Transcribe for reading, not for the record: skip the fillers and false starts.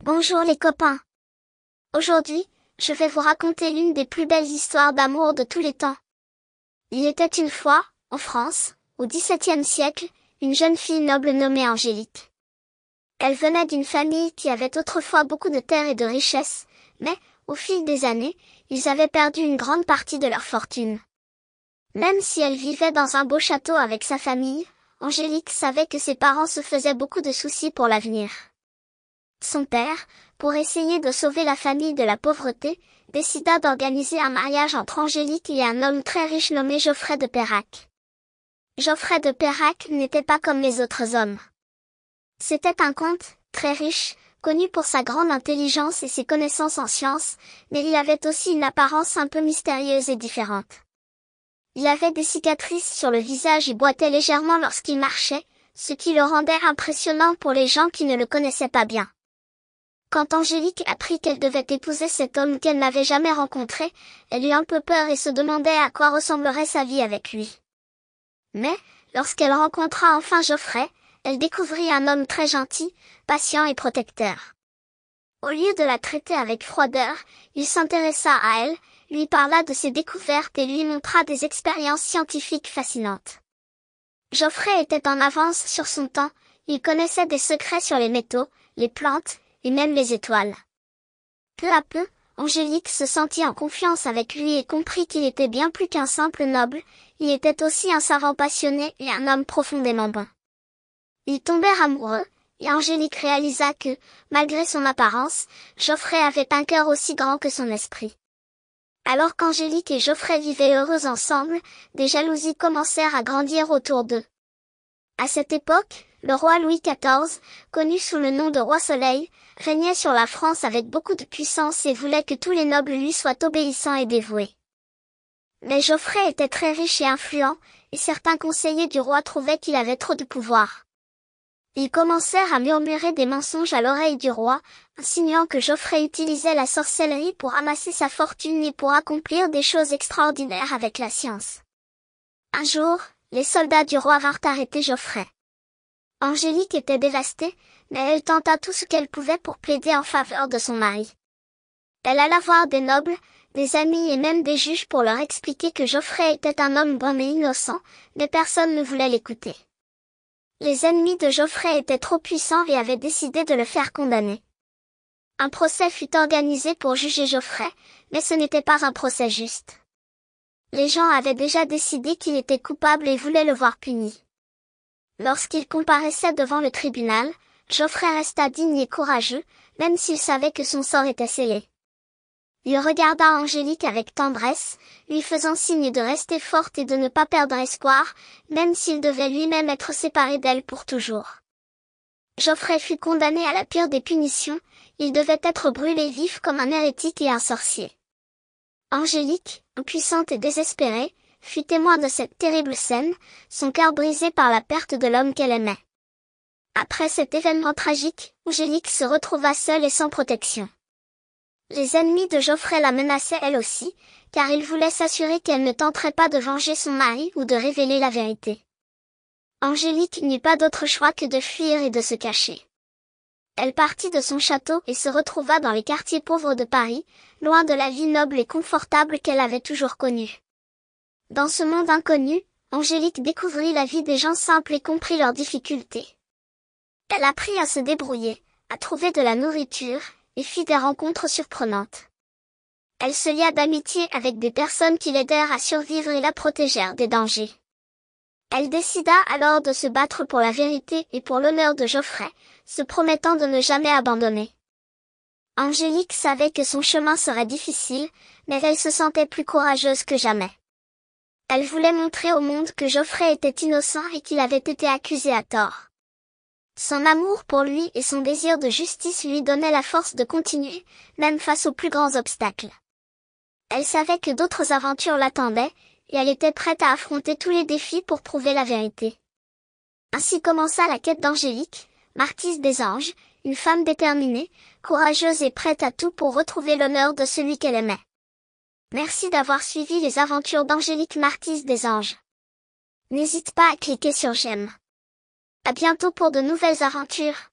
Bonjour les copains. Aujourd'hui, je vais vous raconter l'une des plus belles histoires d'amour de tous les temps. Il était une fois, en France, au XVIIe siècle, une jeune fille noble nommée Angélique. Elle venait d'une famille qui avait autrefois beaucoup de terres et de richesses, mais, au fil des années, ils avaient perdu une grande partie de leur fortune. Même si elle vivait dans un beau château avec sa famille, Angélique savait que ses parents se faisaient beaucoup de soucis pour l'avenir. Son père, pour essayer de sauver la famille de la pauvreté, décida d'organiser un mariage entre Angélique et un homme très riche nommé Geoffrey de Perrac. Geoffrey de Perrac n'était pas comme les autres hommes. C'était un comte, très riche, connu pour sa grande intelligence et ses connaissances en sciences, mais il avait aussi une apparence un peu mystérieuse et différente. Il avait des cicatrices sur le visage et boitait légèrement lorsqu'il marchait, ce qui le rendait impressionnant pour les gens qui ne le connaissaient pas bien. Quand Angélique apprit qu'elle devait épouser cet homme qu'elle n'avait jamais rencontré, elle eut un peu peur et se demandait à quoi ressemblerait sa vie avec lui. Mais, lorsqu'elle rencontra enfin Geoffrey, elle découvrit un homme très gentil, patient et protecteur. Au lieu de la traiter avec froideur, il s'intéressa à elle, lui parla de ses découvertes et lui montra des expériences scientifiques fascinantes. Geoffrey était en avance sur son temps, il connaissait des secrets sur les métaux, les plantes, et même les étoiles. Peu à peu, Angélique se sentit en confiance avec lui et comprit qu'il était bien plus qu'un simple noble, il était aussi un savant passionné et un homme profondément bon. Ils tombèrent amoureux, et Angélique réalisa que, malgré son apparence, Geoffrey avait un cœur aussi grand que son esprit. Alors qu'Angélique et Geoffrey vivaient heureux ensemble, des jalousies commencèrent à grandir autour d'eux. À cette époque, le roi Louis XIV, connu sous le nom de roi Soleil, régnait sur la France avec beaucoup de puissance et voulait que tous les nobles lui soient obéissants et dévoués. Mais Geoffrey était très riche et influent, et certains conseillers du roi trouvaient qu'il avait trop de pouvoir. Ils commencèrent à murmurer des mensonges à l'oreille du roi, insinuant que Geoffrey utilisait la sorcellerie pour amasser sa fortune et pour accomplir des choses extraordinaires avec la science. Un jour, les soldats du roi vinrent arrêter Geoffrey. Angélique était dévastée, mais elle tenta tout ce qu'elle pouvait pour plaider en faveur de son mari. Elle alla voir des nobles, des amis et même des juges pour leur expliquer que Geoffrey était un homme bon et innocent, mais personne ne voulait l'écouter. Les ennemis de Geoffrey étaient trop puissants et avaient décidé de le faire condamner. Un procès fut organisé pour juger Geoffrey, mais ce n'était pas un procès juste. Les gens avaient déjà décidé qu'il était coupable et voulaient le voir puni. Lorsqu'il comparaissait devant le tribunal, Geoffrey resta digne et courageux, même s'il savait que son sort était scellé. Il regarda Angélique avec tendresse, lui faisant signe de rester forte et de ne pas perdre espoir, même s'il devait lui-même être séparé d'elle pour toujours. Geoffrey fut condamné à la pire des punitions, il devait être brûlé vif comme un hérétique et un sorcier. Angélique, impuissante et désespérée, fut témoin de cette terrible scène, son cœur brisé par la perte de l'homme qu'elle aimait. Après cet événement tragique, Angélique se retrouva seule et sans protection. Les ennemis de Geoffrey la menaçaient elle aussi, car ils voulaient s'assurer qu'elle ne tenterait pas de venger son mari ou de révéler la vérité. Angélique n'eut pas d'autre choix que de fuir et de se cacher. Elle partit de son château et se retrouva dans les quartiers pauvres de Paris, loin de la vie noble et confortable qu'elle avait toujours connue. Dans ce monde inconnu, Angélique découvrit la vie des gens simples et comprit leurs difficultés. Elle apprit à se débrouiller, à trouver de la nourriture, et fit des rencontres surprenantes. Elle se lia d'amitié avec des personnes qui l'aidèrent à survivre et la protégèrent des dangers. Elle décida alors de se battre pour la vérité et pour l'honneur de Geoffrey, se promettant de ne jamais abandonner. Angélique savait que son chemin serait difficile, mais elle se sentait plus courageuse que jamais. Elle voulait montrer au monde que Geoffrey était innocent et qu'il avait été accusé à tort. Son amour pour lui et son désir de justice lui donnaient la force de continuer, même face aux plus grands obstacles. Elle savait que d'autres aventures l'attendaient, et elle était prête à affronter tous les défis pour prouver la vérité. Ainsi commença la quête d'Angélique, marquise des anges, une femme déterminée, courageuse et prête à tout pour retrouver l'honneur de celui qu'elle aimait. Merci d'avoir suivi les aventures d'Angélique, marquise des anges. N'hésite pas à cliquer sur j'aime. À bientôt pour de nouvelles aventures.